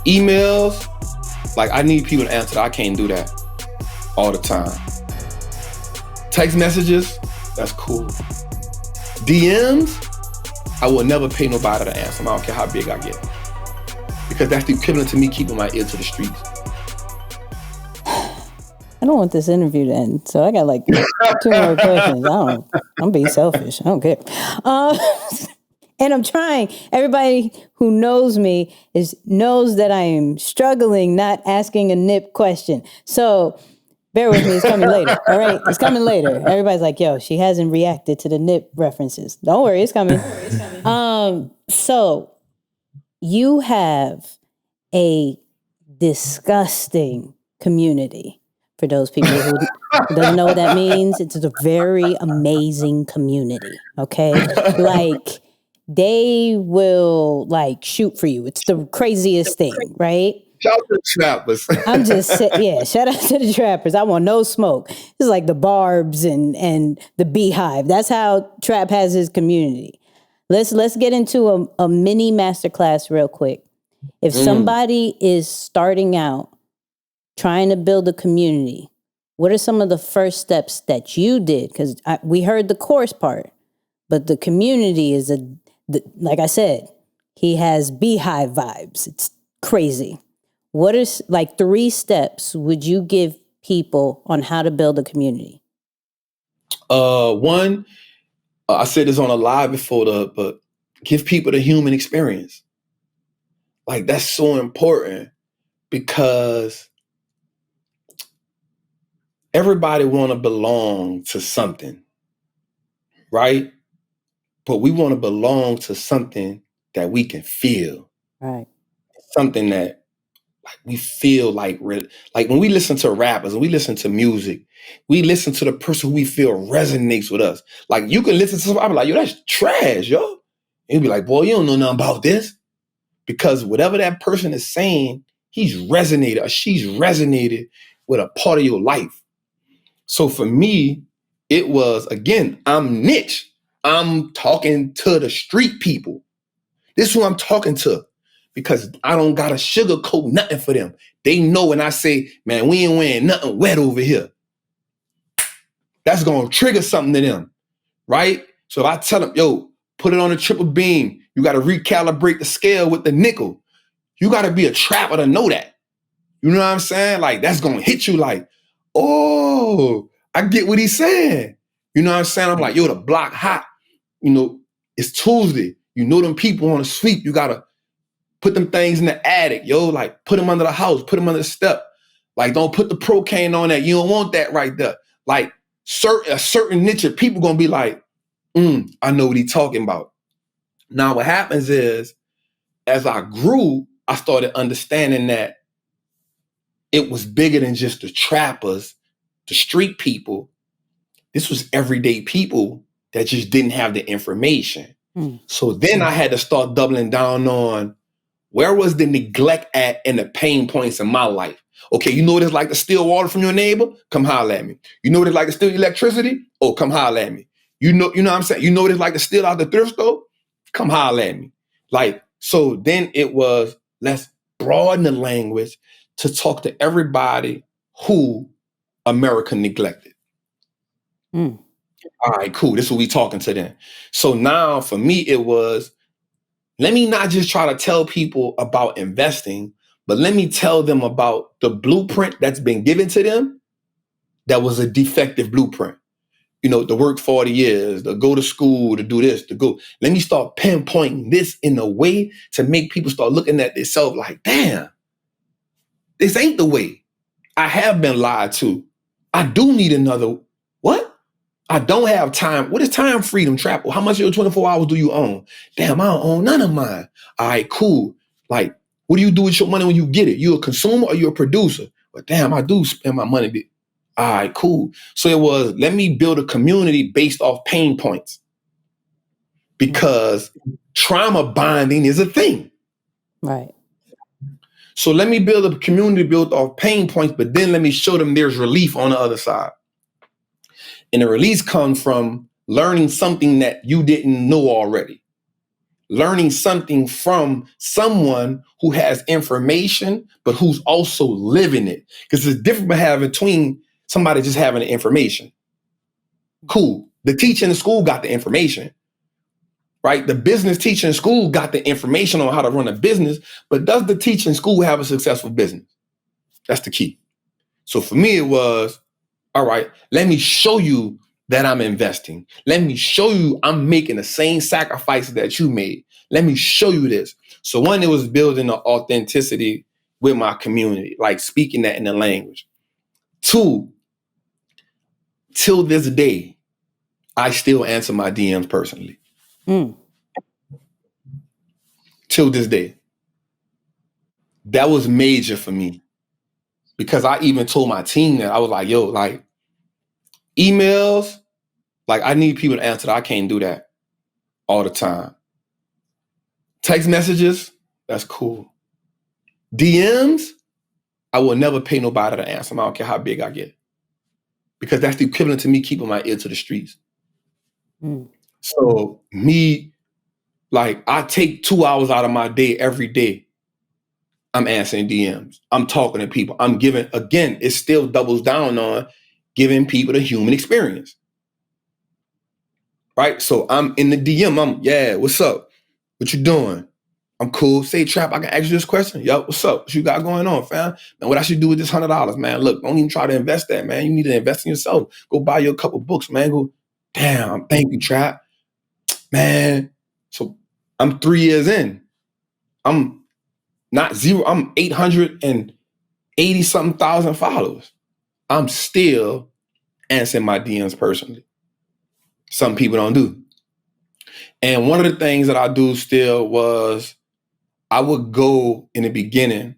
Emails, like I need people to answer that. I can't do that all the time. Text messages, that's cool. DMs, I will never pay nobody to answer them. I don't care how big I get. Because that's the equivalent to me keeping my ear to the streets. I don't want this interview to end, so I got like 2 more questions. I'm being selfish. I don't care. And I'm trying. Everybody who knows me knows that I am struggling, not asking a nip question. So bear with me. It's coming later. All right, it's coming later. Everybody's like, "Yo, she hasn't reacted to the nip references." Don't worry, it's coming. So you have a disgusting community. For those people who don't know what that means, it's a very amazing community, okay? Like, they will, like, shoot for you. It's the craziest thing, right? Shout out to the trappers. I'm just saying, shout out to the trappers. I want no smoke. It's like the Barbs and the Beehive. That's how Trap has his community. Let's get into a mini masterclass real quick. If somebody is starting out, trying to build a community, what are some of the first steps that you did? Because we heard the course part, but the community is like I said, he has Beehive vibes. It's crazy. What is like 3 steps would you give people on how to build a community? One, I said this on a live before, but give people the human experience. Like that's so important because everybody want to belong to something, right? But we want to belong to something that we can feel, right? Something that like we feel like when we listen to rappers and we listen to music, we listen to the person who we feel resonates with us. Like you can listen to somebody like, yo, that's trash, yo. And you'll be like, boy, you don't know nothing about this. Because whatever that person is saying, he's resonated or she's resonated with a part of your life. So for me, it was, again, I'm niche. I'm talking to the street people. This is who I'm talking to because I don't got to sugarcoat nothing for them. They know when I say, man, we ain't wearing nothing wet over here. That's going to trigger something to them, right? So if I tell them, yo, put it on a triple beam, you got to recalibrate the scale with the nickel. You got to be a trapper to know that. You know what I'm saying? Like, that's going to hit you like, oh, I get what he's saying. You know what I'm saying? I'm like, yo, the block hot. You know, it's Tuesday. You know them people want to sleep. You got to put them things in the attic, yo. Like, put them under the house. Put them under the step. Like, don't put the procaine on that. You don't want that right there. Like, a certain niche of people going to be like, I know what he's talking about. Now, what happens is, as I grew, I started understanding that it was bigger than just the trappers, the street people. This was everyday people that just didn't have the information. So then I had to start doubling down on where was the neglect at and the pain points in my life. Okay, you know what it's like to steal water from your neighbor? Come holler at me. You know what it's like to steal electricity? Oh, come holler at me. You know what I'm saying? You know what it's like to steal out the thrift store? Come holler at me. Like, so then it was, let's broaden the language to talk to everybody who America neglected. All right, cool. This is what we talking to them. So now for me, it was, let me not just try to tell people about investing, but let me tell them about the blueprint that's been given to them that was a defective blueprint. You know, to work 40 years, to go to school, to do this, to go. Let me start pinpointing this in a way to make people start looking at themselves like, damn, this ain't the way. I have been lied to. I do need another, what? I don't have time. What is time freedom, Trapper? How much of your 24 hours do you own? Damn, I don't own none of mine. All right, cool. Like, what do you do with your money when you get it? You a consumer or you a producer? But damn, I do spend my money. All right, cool. So it was, let me build a community based off pain points because trauma bonding is a thing. Right. So let me build a community built off pain points, but then let me show them there's relief on the other side. And the release comes from learning something that you didn't know already. learning something from someone who has information, but who's also living it. Because there's a difference between somebody just having the information. Cool. The teacher in the school got the information, right? The business teacher in school got the information on how to run a business, but does the teacher in school have a successful business? That's the key. So for me, it was, all right, let me show you that I'm investing. Let me show you I'm making the same sacrifices that you made. Let me show you this. So one, it was building the authenticity with my community, like speaking that in the language. Two, till this day, I still answer my DMs personally. Till this day. That was major for me. Because I even told my team that I was like, yo, like emails, like I need people to answer that. I can't do that all the time. Text messages, that's cool. DMs, I will never pay nobody to answer them. I don't care how big I get. Because that's the equivalent to me keeping my ear to the streets. So me, like I take 2 hours out of my day every day. I'm answering DMs. I'm talking to people. I'm giving, again, it still doubles down on giving people the human experience. Right? So I'm in the DM. Yeah, what's up? What you doing? I'm cool. Say, Trap, I can ask you this question. Yo, what's up? What you got going on, fam? Man, what I should do with this $100, man? Look, don't even try to invest that, man. You need to invest in yourself. Go buy you a couple books, man. Go, damn, thank you, Trap. Man, so I'm 3 years in. I'm not zero. I'm 880 something thousand followers. I'm still answering my DMs personally. Some people don't do. And one of the things that I do still was I would go in the beginning,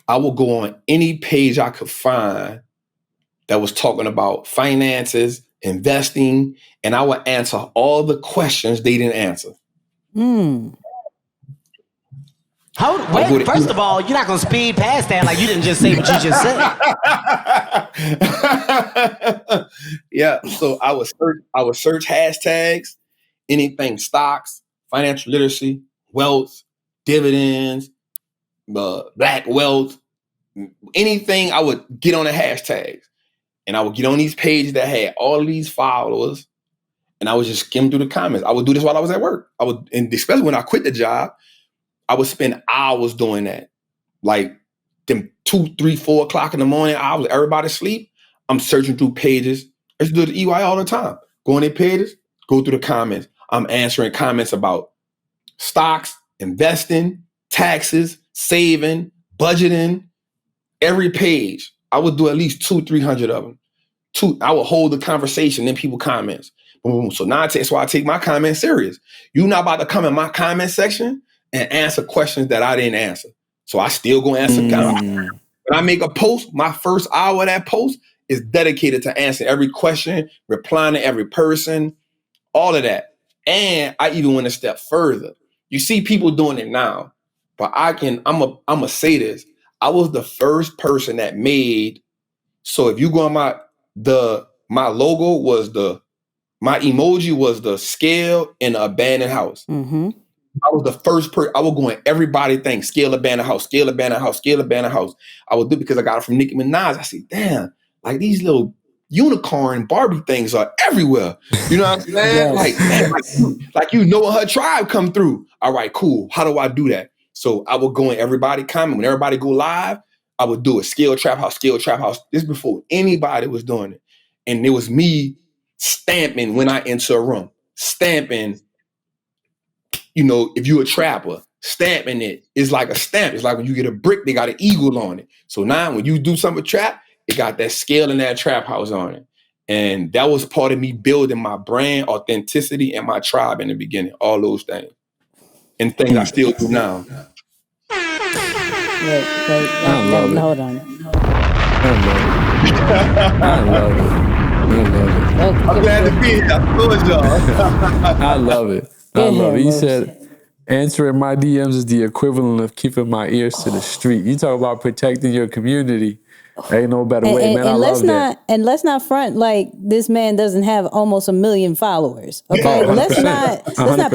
I would go on any page I could find that was talking about finances, investing, and I would answer all the questions they didn't answer. Wait, first of all, you're not going to speed past that like you didn't just say what you just said. Yeah, so I would search hashtags, anything stocks, financial literacy, wealth, dividends, black wealth, anything. I would get on the hashtags, and I would get on these pages that had all of these followers, and I would just skim through the comments. I would do this while I was at work. And especially when I quit the job, I would spend hours doing that. Like them 2, 3, 4 o'clock in the morning, hours, everybody sleep. I'm searching through pages. I used to do the EY all the time. Go on their pages, go through the comments. I'm answering comments about stocks, investing, taxes, saving, budgeting. Every page, I would do at least 200, 300 of them. I would hold the conversation, then people comments. Boom. So now that's why I take my comments serious. You're not about to come in my comment section and answer questions that I didn't answer. So I still go answer. When I make a post, my first hour of that post is dedicated to answering every question, replying to every person, all of that. And I even went a step further. You see people doing it now, but I'm gonna say this. I was the first person that made, so if you go on my logo was my emoji was the scale in an abandoned house. I was the first person. I would go in everybody thing, scale abandoned house, scale abandoned house, scale abandoned house. I would do it because I got it from Nicky And Moose. I said, damn, like these little unicorn Barbie things are everywhere. You know what I'm saying? Like, man, like you know when her tribe come through. All right, cool. How do I do that? So I would go in everybody comment. When everybody go live, I would do a scale trap house, scale trap house. This before anybody was doing it. And it was me stamping when I enter a room, stamping. You know, if you're a trapper, stamping it is like a stamp. It's like when you get a brick, they got an eagle on it. So now when you do something with trap, it got that scale and that trap house on it. And that was part of me building my brand, authenticity, and my tribe in the beginning. All those things. And things I still do now. Wait, hold on. I love it. I'm glad to be here. I told y'all. I love it. I love it. You said answering my DMs is the equivalent of keeping my ears to the street. You talk about protecting your community. Ain't no better way, man. I love that. And let's not front like this man doesn't have almost 1 million followers. Okay, let's not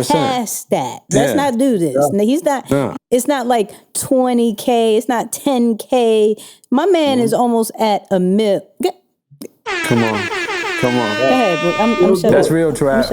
pass that. Let's not do this. Yeah. He's not. Yeah. It's not like 20K. It's not 10K. My man is almost at 1 million. Come on. Go ahead, bro. I'm shut That's up. real trap.